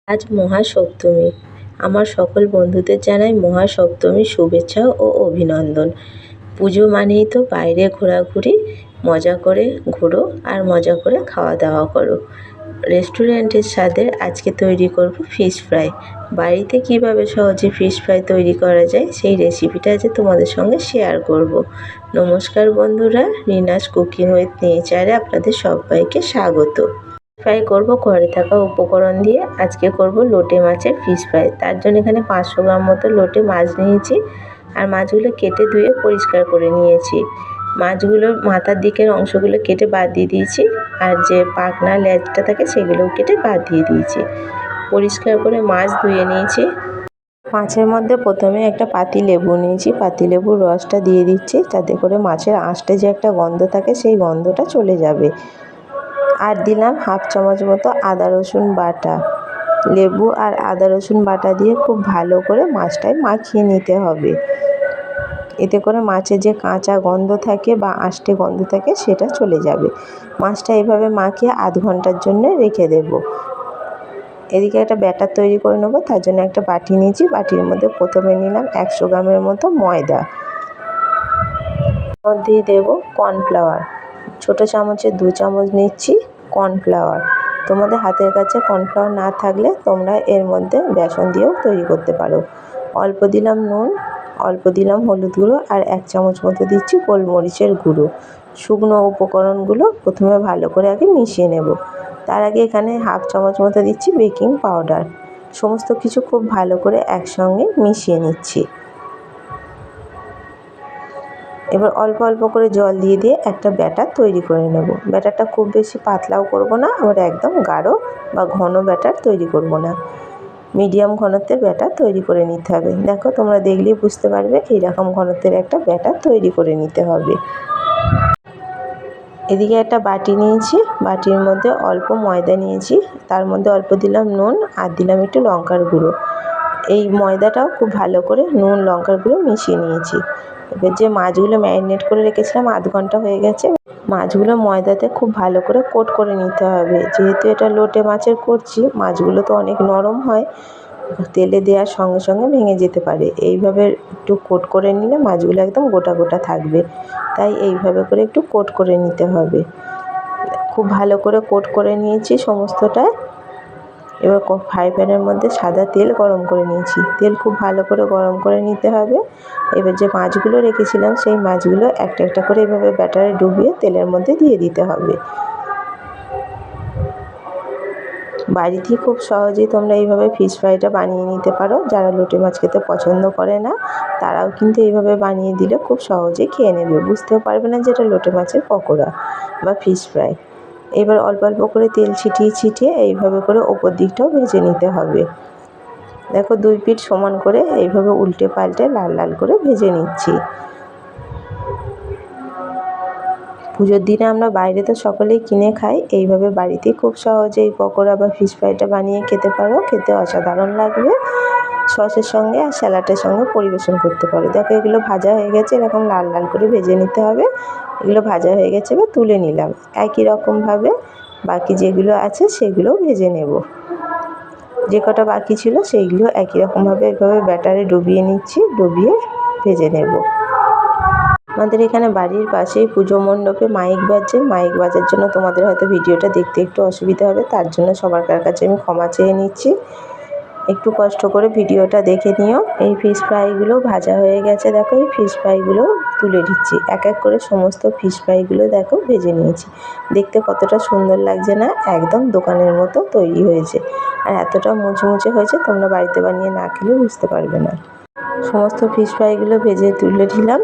আজ মহাসপ্তমী। আমার সকল বন্ধুদের জানাই মহাসপ্তমীর শুভেচ্ছা ও অভিনন্দন। পুজো মানেই তো বাইরে ঘোরাঘুরি, মজা করে ঘোরো আর মজা করে খাওয়া দাওয়া করো। রেস্টুরেন্টের স্বাদে আজকে তৈরি করব ফিশ ফ্রাই। বাড়িতে কিভাবে সহজে ফিশ ফ্রাই তৈরি করা যায় সেই রেসিপিটা আজ তোমাদের সঙ্গে শেয়ার করব। নমস্কার বন্ধুরা, রিনাস কুকিং উইথ নেচারে আপনাদের সবাইকে স্বাগত। ফ্রাই করব ঘরে থাকা উপকরণ দিয়ে। আজকে করব লোটে মাছের ফিশ ফ্রাই। তার জন্য এখানে 500 গ্রাম মতো লোটে মাছ নিয়েছি আর মাছগুলো কেটে ধুয়ে পরিষ্কার করে নিয়েছি। মাছগুলোর মাথার দিকের অংশগুলো কেটে বাদ দিয়ে দিয়েছি আর যে পাখনা লেজটা থাকে সেগুলোও কেটে বাদ দিয়ে দিয়েছি। পরিষ্কার করে মাছ ধুয়ে নিয়েছি। মাছের মধ্যে প্রথমে একটা পাতি লেবু নিয়েছি, পাতি লেবুর রসটা দিয়ে দিচ্ছি যাতে করে মাছের আঁশটে যে একটা গন্ধ থাকে সেই গন্ধটা চলে যাবে। আর দিলাম হাফ চামচ মতো আদা রসুন বাটা। লেবু আর আদা রসুন বাটা দিয়ে খুব ভালো করে মাছটায় মাখিয়ে নিতে হবে। এতে করে মাছের যে কাঁচা গন্ধ থাকে বা আঁশটে গন্ধ থাকে সেটা চলে যাবে। মাছটা এইভাবে মাখিয়ে আধ ঘন্টার জন্য রেখে দেব। এদিকে একটা ব্যাটার তৈরি করে নেব। তার জন্য একটা বাটি নিয়েছি, বাটির মধ্যে প্রথমে নিলাম 100 গ্রামের মতো ময়দা। মধ্যেই দেব কর্নফ্লাওয়ার, ছোটো চামচে 2 চামচ নিচ্ছি কর্নফ্লাওয়ার। তোমাদের হাতের কাছে কর্নফ্লাওয়ার না থাকলে তোমরা এর মধ্যে বেসন দিয়েও তৈরি করতে পারো। অল্প দিলাম নুন, অল্প দিলাম হলুদ গুঁড়ো আর 1 চামচ মতো দিচ্ছি গোলমরিচের গুঁড়ো। শুকনো উপকরণগুলো প্রথমে ভালো করে আগে মিশিয়ে নেব। তার আগে এখানে হাফ চামচ মতো দিচ্ছি বেকিং পাউডার। সমস্ত কিছু খুব ভালো করে একসঙ্গে মিশিয়ে নিচ্ছি। এবার অল্প অল্প করে জল দিয়ে দিয়ে একটা ব্যাটার তৈরি করে নেব। ব্যাটারটা খুব বেশি পাতলাও করব না, আবার একদম গাঢ় বা ঘন ব্যাটার তৈরি করব না। মিডিয়াম ঘনত্বের ব্যাটার তৈরি করে নিতে হবে। দেখো তোমরা দেখলেই বুঝতে পারবে এইরকম ঘনত্বের একটা ব্যাটার তৈরি করে নিতে হবে। এদিকে একটা বাটি নিয়েছি, বাটির মধ্যে অল্প ময়দা নিয়েছি, তার মধ্যে অল্প দিলাম নুন আর দিলাম একটু লঙ্কার গুঁড়ো। এই ময়দাটাও খুব ভালো করে নুন লঙ্কার গুঁড়ো মিশিয়ে নিয়েছি। এবার যে মাছগুলো ম্যারিনেট করে রেখেছিলাম আধ ঘন্টা হয়ে গেছে, মাছগুলো ময়দাতে খুব ভালো করে কোট করে নিতে হবে। যেহেতু এটা লোটে মাছের করছি, মাছগুলো তো অনেক নরম হয়, তেলে দেওয়ার সঙ্গে সঙ্গে ভেঙে যেতে পারে। এইভাবে একটু কোট করে নিলে মাছগুলো একদম গোটা গোটা থাকবে, তাই এইভাবে করে একটু কোট করে নিতে হবে। খুব ভালো করে কোট করে নিয়েছি সমস্তটা। এবার ফ্রাই প্যানের মধ্যে সাদা তেল গরম করে নিয়েছি। তেল খুব ভালো করে গরম করে নিতে হবে। এবার যে মাছগুলো রেখেছিলাম সেই মাছগুলো একটা একটা করে এভাবে ব্যাটারে ডুবিয়ে তেলের মধ্যে দিয়ে দিতে হবে। বাড়িতেই খুব সহজেই তোমরা এইভাবে ফিশ ফ্রাইটা বানিয়ে নিতে পারো। যারা লোটে মাছ খেতে পছন্দ করে না তারাও কিন্তু এইভাবে বানিয়ে দিলে খুব সহজেই খেয়ে নেবে, বুঝতেও পারবে না যে এটা লোটে মাছের পকোড়া বা ফিশ ফ্রাই। এবার অল্প অল্প করে তেল ছিটিয়ে ছিটিয়ে এইভাবে করে ওপর দিকটাও ভেজে নিতে হবে। দেখো 2 পিঠ সমান করে এইভাবে উল্টে পাল্টে লাল লাল করে ভেজে নিচ্ছি। পুজোর দিনে আমরা বাইরে তো সকলেই কিনে খাই, এইভাবে বাড়িতেই খুব সহজে এই পকোড়া বা ফিশ ফ্রাইটা বানিয়ে খেতে পারো। খেতে অসাধারণ লাগবে। সসের সঙ্গে আর স্যালাডের সঙ্গে পরিবেশন করতে পারো। দেখো এগুলো ভাজা হয়ে গেছে, এরকম লাল লাল করে ভেজে নিতে হবে। এগুলো ভাজা হয়ে গেছে, এবার তুলে নিলাম। একই রকমভাবে বাকি যেগুলো আছে সেগুলোও ভেজে নেব। যে কটা বাকি ছিল সেইগুলো একই রকমভাবে এভাবে ব্যাটারে ডুবিয়ে নিচ্ছি, ডুবিয়ে ভেজে নেব। আমাদের এখানে বাড়ির পাশেই পুজো মণ্ডপে মাইক বাজছে। মাইক বাজার জন্য তোমাদের হয়তো ভিডিওটা দেখতে একটু অসুবিধা হবে, তার জন্য সবার কাছে আমি ক্ষমা চেয়ে নিচ্ছি। একটু কষ্ট করে ভিডিওটা দেখে নিও। এই ফিশ ফ্রাইগুলো ভাজা হয়ে গেছে। দেখো এই ফিশ ফ্রাইগুলো তুলে দিচ্ছি। এক এক করে সমস্ত ফিশ ফ্রাইগুলো দেখো ভেজে নিয়েছি। দেখতে কতটা সুন্দর লাগছে না, একদম দোকানের মতো তৈরি হয়েছে আর এতটা মুচমুচে হয়েছে তোমরা বাড়িতে বানিয়ে না খেলে বুঝতে পারবে না। সমস্ত ফিশ ফ্রাইগুলো ভেজে তুলে দিলাম।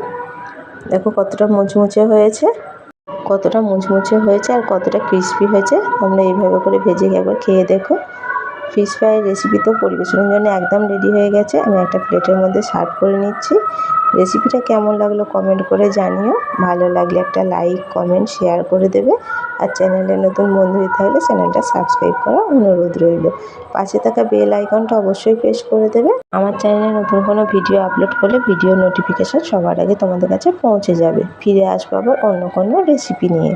দেখো কতটা মুচমুচে হয়েছে, কতটা মুচমুচে হয়েছে আর কতটা ক্রিস্পি হয়েছে। তোমরা এইভাবে করে ভেজে একবার খেয়ে দেখো। ফিশ ফ্রাই রেসিপি তো পরিবেশনের জন্য একদম রেডি হয়ে গেছে। আমি একটা প্লেটের মধ্যে সার্ভ করে নিচ্ছি। রেসিপিটা কেমন লাগলো কমেন্ট করে জানিও। ভালো লাগলে একটা লাইক কমেন্ট শেয়ার করে দেবে। আর চ্যানেলে নতুন বন্ধু হয়ে থাকলে চ্যানেলটা সাবস্ক্রাইব করার অনুরোধ রইল। পাশে থাকা বেল আইকনটা অবশ্যই প্রেস করে দেবে। আমার চ্যানেলে নতুন কোনো ভিডিও আপলোড করলে ভিডিও নোটিফিকেশান সবার আগে তোমাদের কাছে পৌঁছে যাবে। ফিরে আসবো আবার অন্য কোনো রেসিপি নিয়ে।